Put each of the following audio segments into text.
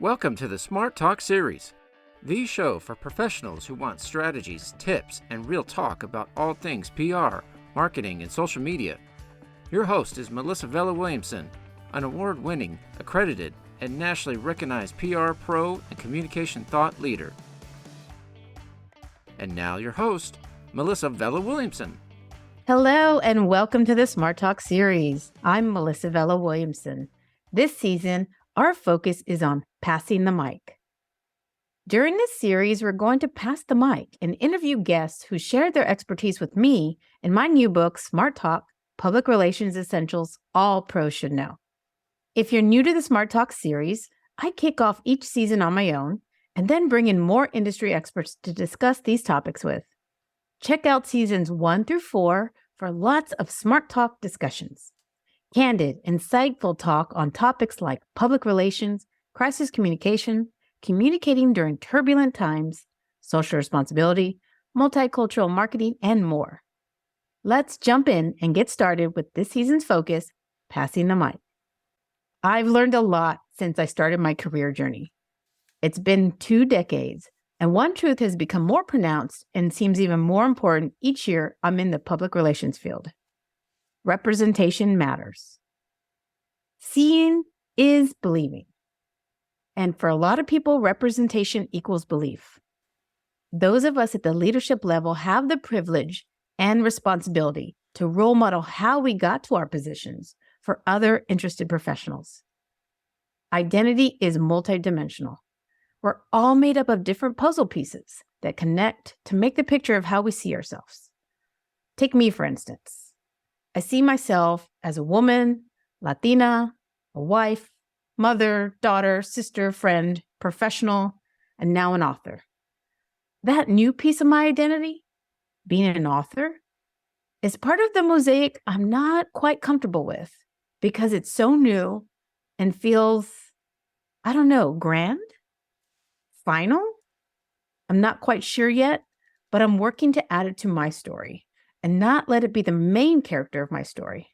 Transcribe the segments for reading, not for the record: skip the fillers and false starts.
Welcome to the Smart Talk series, the show for professionals who want strategies, tips, and real talk about all things PR, marketing, and social media. Your host is Melissa Vella-Williamson, an award-winning, accredited, and nationally recognized PR pro and communication thought leader. And now your host, Melissa Vella-Williamson. Hello, and welcome to the Smart Talk series. I'm Melissa Vella-Williamson. This season, our focus is on passing the mic. During this series, we're going to pass the mic and interview guests who shared their expertise with me in my new book, Smart Talk, Public Relations Essentials All Pros Should Know. If you're new to the Smart Talk series, I kick off each season on my own and then bring in more industry experts to discuss these topics with. Check out seasons 1 through 4 for lots of Smart Talk discussions. Candid, insightful talk on topics like public relations, crisis communication, communicating during turbulent times, social responsibility, multicultural marketing, and more. Let's jump in and get started with this season's focus, passing the mic. I've learned a lot since I started my career journey. It's been 2 decades, and one truth has become more pronounced and seems even more important each year I'm in the public relations field. Representation matters. Seeing is believing. And for a lot of people, representation equals belief. Those of us at the leadership level have the privilege and responsibility to role model how we got to our positions for other interested professionals. Identity is multidimensional. We're all made up of different puzzle pieces that connect to make the picture of how we see ourselves. Take me, for instance. I see myself as a woman, Latina, a wife, mother, daughter, sister, friend, professional, and now an author. That new piece of my identity, being an author, is part of the mosaic I'm not quite comfortable with because it's so new and feels, grand? Final? I'm not quite sure yet, but I'm working to add it to my story and not let it be the main character of my story.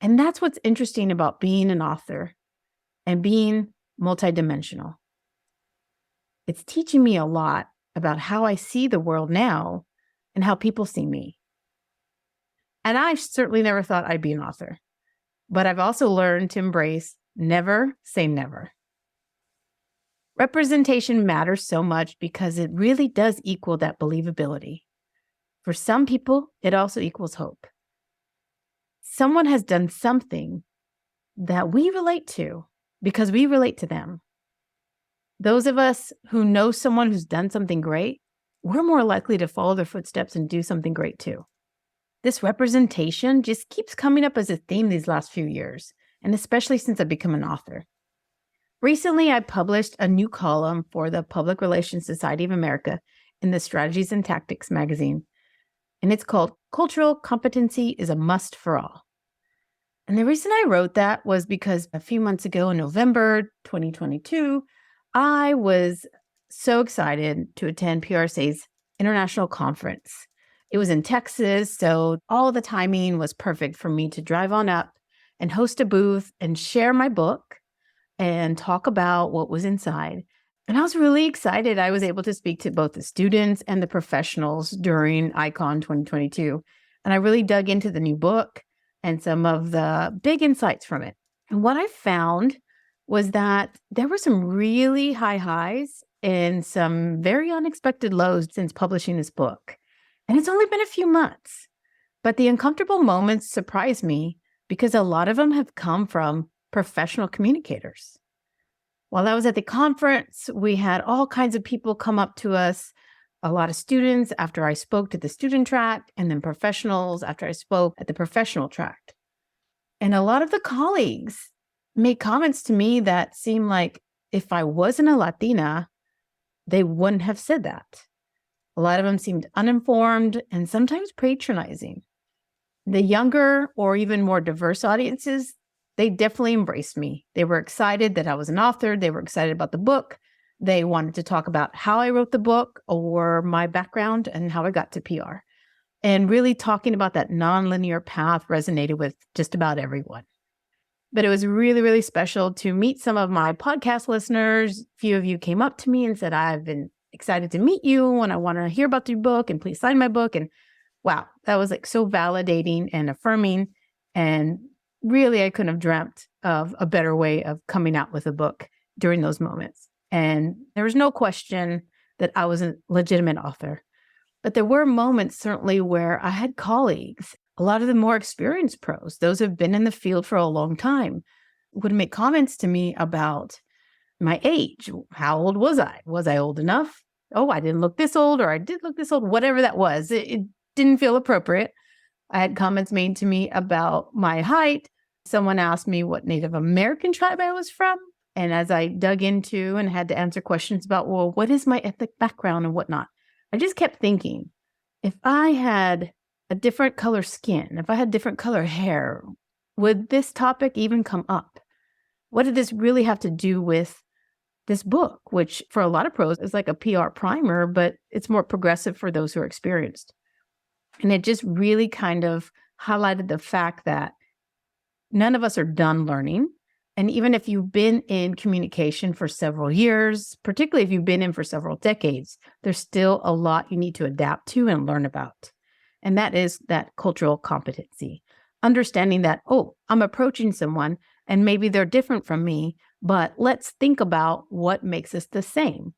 And that's what's interesting about being an author and being multidimensional. It's teaching me a lot about how I see the world now and how people see me. And I certainly never thought I'd be an author, but I've also learned to embrace never say never. Representation matters so much because it really does equal that believability. For some people, it also equals hope. Someone has done something that we relate to because we relate to them. Those of us who know someone who's done something great, we're more likely to follow their footsteps and do something great too. This representation just keeps coming up as a theme these last few years, and especially since I've become an author. Recently, I published a new column for the Public Relations Society of America in the Strategies and Tactics magazine, and it's called Cultural Competency is a Must for All. And the reason I wrote that was because a few months ago in November 2022, I was so excited to attend PRSA's international conference. It was in Texas, so all the timing was perfect for me to drive on up and host a booth and share my book and talk about what was inside. And I was really excited. I was able to speak to both the students and the professionals during ICON 2022. And I really dug into the new book and some of the big insights from it. And what I found was that there were some really high highs and some very unexpected lows since publishing this book. And it's only been a few months. But the uncomfortable moments surprised me because a lot of them have come from professional communicators. While I was at the conference, we had all kinds of people come up to us, a lot of students after I spoke to the student track, and then professionals after I spoke at the professional track. And a lot of the colleagues made comments to me that seemed like if I wasn't a Latina, they wouldn't have said that. A lot of them seemed uninformed and sometimes patronizing. The younger or even more diverse audiences, they definitely embraced me. They were excited that I was an author. They were excited about the book. They wanted to talk about how I wrote the book or my background and how I got to PR. And really talking about that nonlinear path resonated with just about everyone. But it was really, really special to meet some of my podcast listeners. A few of you came up to me and said, I've been excited to meet you and I want to hear about your book and please sign my book. And wow, that was like so validating and affirming. And really, I couldn't have dreamt of a better way of coming out with a book during those moments. And there was no question that I was a legitimate author. But there were moments certainly where I had colleagues, a lot of the more experienced pros, those who have been in the field for a long time, would make comments to me about my age. How old was I? Was I old enough? Oh, I didn't look this old, or I did look this old, whatever that was. It didn't feel appropriate. I had comments made to me about my height. Someone asked me what Native American tribe I was from. And as I dug into and had to answer questions about, well, what is my ethnic background and whatnot, I just kept thinking, if I had a different color skin, if I had different color hair, would this topic even come up? What did this really have to do with this book, which for a lot of pros is like a PR primer, but it's more progressive for those who are experienced. And it just really kind of highlighted the fact that none of us are done learning. And even if you've been in communication for several years, particularly if you've been in for several decades, there's still a lot you need to adapt to and learn about. And that is that cultural competency. Understanding that, oh, I'm approaching someone and maybe they're different from me, but let's think about what makes us the same.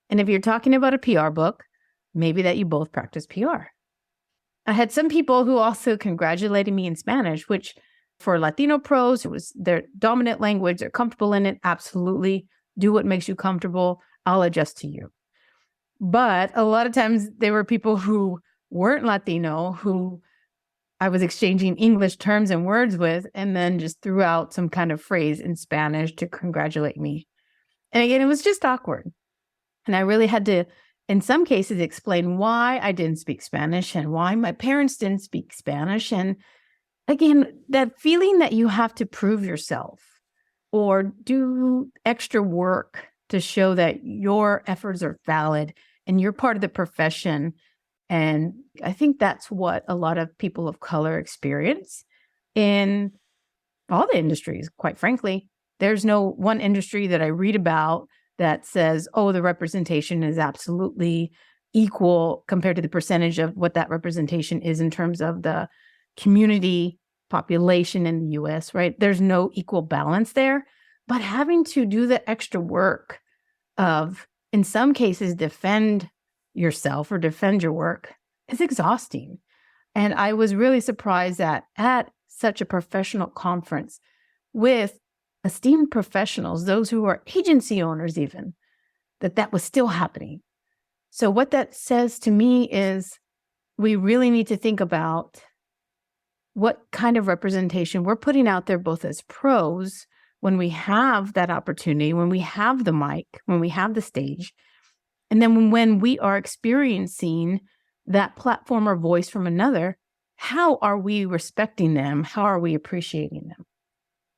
And if you're talking about a PR book, maybe that you both practice PR. I had some people who also congratulated me in Spanish, which for Latino pros, it was their dominant language. They're comfortable in it. Absolutely. Do what makes you comfortable. I'll adjust to you. But a lot of times there were people who weren't Latino, who I was exchanging English terms and words with, and then just threw out some kind of phrase in Spanish to congratulate me. And again, it was just awkward. And I really had to, in some cases, explain why I didn't speak Spanish and why my parents didn't speak Spanish. And again, that feeling that you have to prove yourself or do extra work to show that your efforts are valid and you're part of the profession. And I think that's what a lot of people of color experience in all the industries, quite frankly. There's no one industry that I read about that says, oh, the representation is absolutely equal compared to the percentage of what that representation is in terms of the community population in the US, right? There's no equal balance there. But having to do the extra work of, in some cases, defend yourself or defend your work is exhausting. And I was really surprised that at such a professional conference with esteemed professionals, those who are agency owners even, that was still happening. So what that says to me is we really need to think about what kind of representation we're putting out there, both as pros, when we have that opportunity, when we have the mic, when we have the stage, and then when we are experiencing that platform or voice from another, how are we respecting them? How are we appreciating them?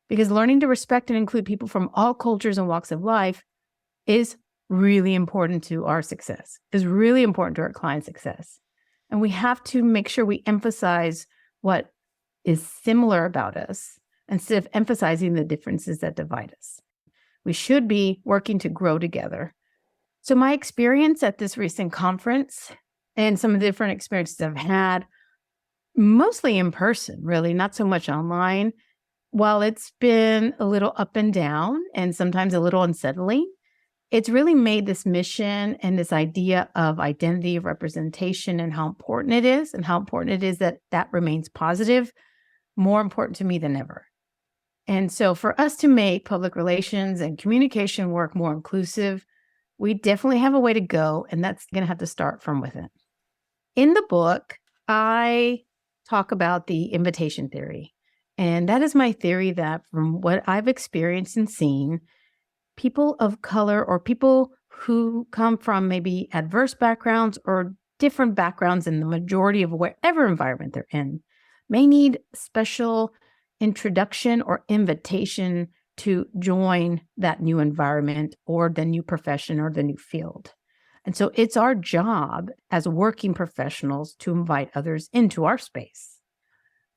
Because learning to respect and include people from all cultures and walks of life is really important to our success, is really important to our client success. And we have to make sure we emphasize what is similar about us instead of emphasizing the differences that divide us. We should be working to grow together. So my experience at this recent conference and some of the different experiences I've had, mostly in person, really, not so much online, while it's been a little up and down and sometimes a little unsettling, it's really made this mission and this idea of identity of representation and how important it is and how important it is that that remains positive, more important to me than ever. And so for us to make public relations and communication work more inclusive, we definitely have a way to go, and that's going to have to start from within. In the book, I talk about the invitation theory. And that is my theory that from what I've experienced and seen, people of color or people who come from maybe adverse backgrounds or different backgrounds in the majority of wherever environment they're in may need special introduction or invitation to join that new environment or the new profession or the new field. And so it's our job as working professionals to invite others into our space.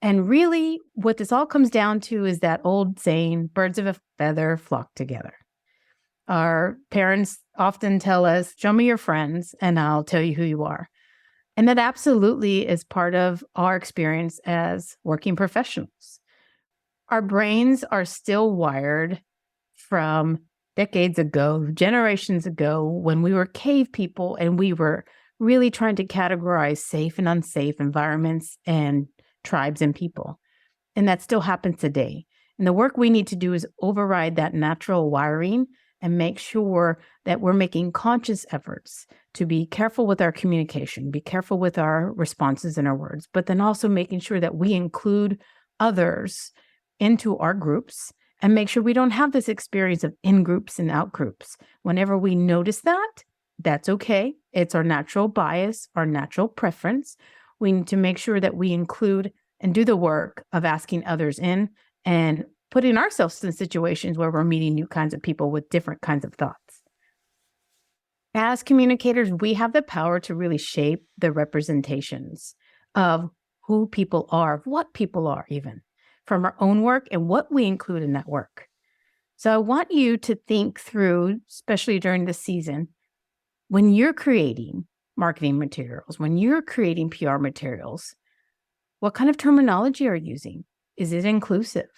And really, what this all comes down to is that old saying, birds of a feather flock together. Our parents often tell us, show me your friends and I'll tell you who you are. And that absolutely is part of our experience as working professionals. Our brains are still wired from decades ago, generations ago, when we were cave people and we were really trying to categorize safe and unsafe environments and tribes and people. And that still happens today. And the work we need to do is override that natural wiring and make sure that we're making conscious efforts to be careful with our communication, be careful with our responses and our words, but then also making sure that we include others into our groups and make sure we don't have this experience of in groups and out groups. Whenever we notice that, that's okay. It's our natural bias, our natural preference. We need to make sure that we include and do the work of asking others in and putting ourselves in situations where we're meeting new kinds of people with different kinds of thoughts. As communicators, we have the power to really shape the representations of who people are, of what people are even, from our own work and what we include in that work. So I want you to think through, especially during this season, when you're creating marketing materials, when you're creating PR materials, what kind of terminology are you using? Is it inclusive?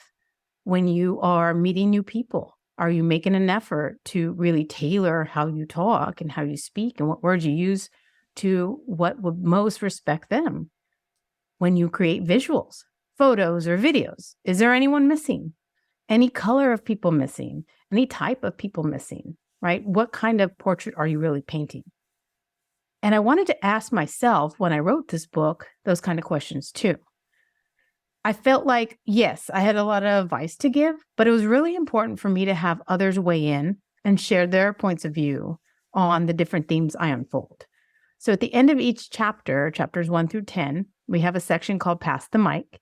When you are meeting new people, are you making an effort to really tailor how you talk and how you speak and what words you use to what would most respect them? When you create visuals, photos, or videos, is there anyone missing? Any color of people missing? Any type of people missing, right? What kind of portrait are you really painting? And I wanted to ask myself when I wrote this book, those kind of questions too. I felt like, yes, I had a lot of advice to give, but it was really important for me to have others weigh in and share their points of view on the different themes I unfold. So at the end of each chapter, chapters 1 through 10, we have a section called Pass the Mic.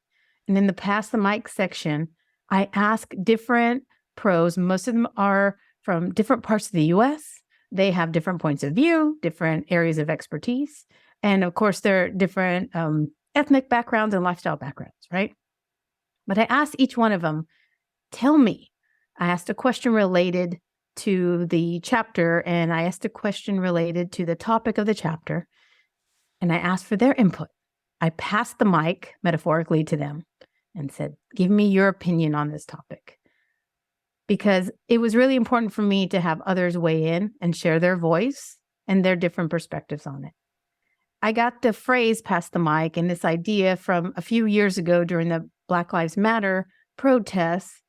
And in the Pass the Mic section, I ask different pros. Most of them are from different parts of the US. They have different points of view, different areas of expertise. And of course, they're different ethnic backgrounds and lifestyle backgrounds, right? But I asked each one of them, tell me. I asked a question related to the chapter, and I asked a question related to the topic of the chapter, and I asked for their input. I passed the mic metaphorically to them and said, give me your opinion on this topic. Because it was really important for me to have others weigh in and share their voice and their different perspectives on it. I got the phrase pass the mic and this idea from a few years ago during the Black Lives Matter protests.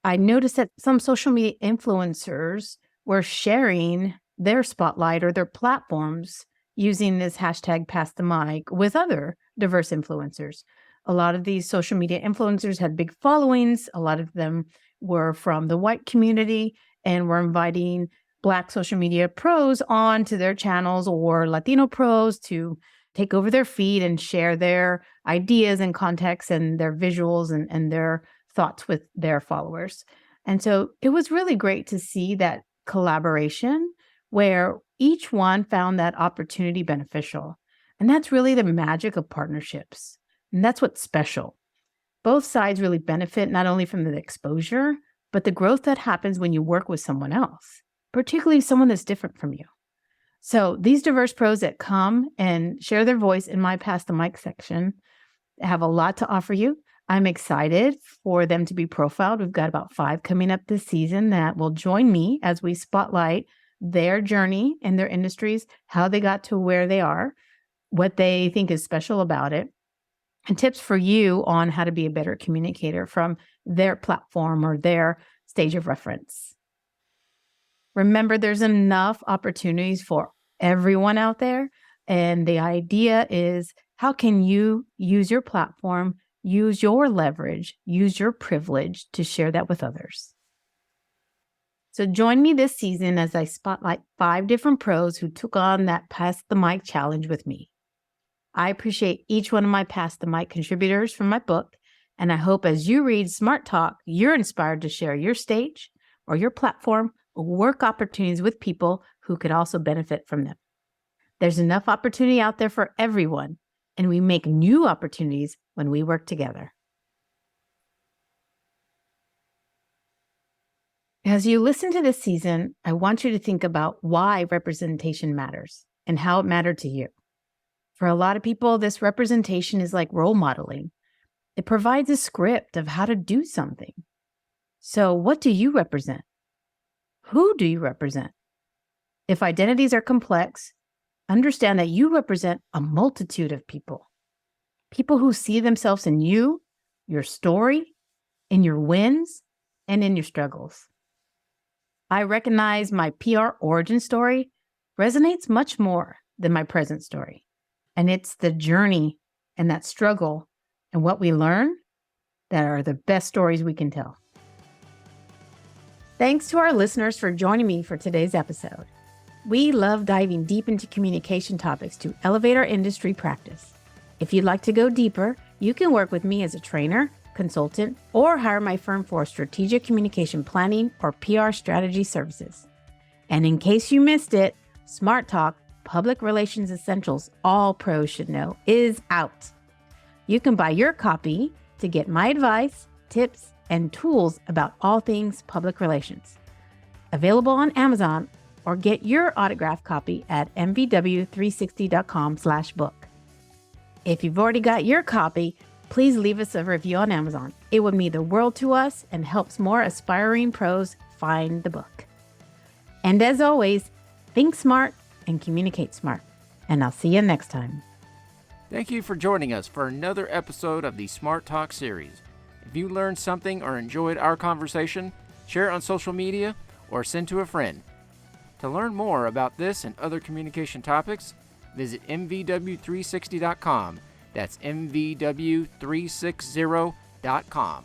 I noticed that some social media influencers were sharing their spotlight or their platforms using this hashtag pass the mic with other diverse influencers. A lot of these social media influencers had big followings. A lot of them were from the white community and were inviting Black social media pros onto their channels or Latino pros to take over their feed and share their ideas and context and their visuals and their thoughts with their followers. And so it was really great to see that collaboration where each one found that opportunity beneficial. And that's really the magic of partnerships. And that's what's special. Both sides really benefit not only from the exposure, but the growth that happens when you work with someone else, particularly someone that's different from you. So these diverse pros that come and share their voice in my Pass the Mic section have a lot to offer you. I'm excited for them to be profiled. We've got about 5 coming up this season that will join me as we spotlight their journey in their industries, how they got to where they are, what they think is special about it, and tips for you on how to be a better communicator from their platform or their stage of reference. Remember, there's enough opportunities for everyone out there. And the idea is, how can you use your platform, use your leverage, use your privilege to share that with others? So join me this season as I spotlight 5 different pros who took on that Pass the Mic challenge with me. I appreciate each one of my Pass the Mic contributors from my book, and I hope as you read Smart Talk, you're inspired to share your stage or your platform or work opportunities with people who could also benefit from them. There's enough opportunity out there for everyone, and we make new opportunities when we work together. As you listen to this season, I want you to think about why representation matters and how it mattered to you. For a lot of people, this representation is like role modeling. It provides a script of how to do something. So, what do you represent? Who do you represent? If identities are complex, understand that you represent a multitude of people. People who see themselves in you, your story, in your wins, and in your struggles. I recognize my PR origin story resonates much more than my present story. And it's the journey and that struggle and what we learn that are the best stories we can tell. Thanks to our listeners for joining me for today's episode. We love diving deep into communication topics to elevate our industry practice. If you'd like to go deeper, you can work with me as a trainer, consultant, or hire my firm for strategic communication planning or PR strategy services. And in case you missed it, Smart Talk, Public Relations Essentials All Pros Should Know is out. You can buy your copy to get my advice, tips, and tools about all things public relations. Available on Amazon, or get your autographed copy at mvw360.com/book. If you've already got your copy, please leave us a review on Amazon. It would mean the world to us and helps more aspiring pros find the book. And as always, think smart and communicate smart. And I'll see you next time. Thank you for joining us for another episode of the Smart Talk series. If you learned something or enjoyed our conversation, share it on social media or send to a friend. To learn more about this and other communication topics, visit mvw360.com. That's mvw360.com.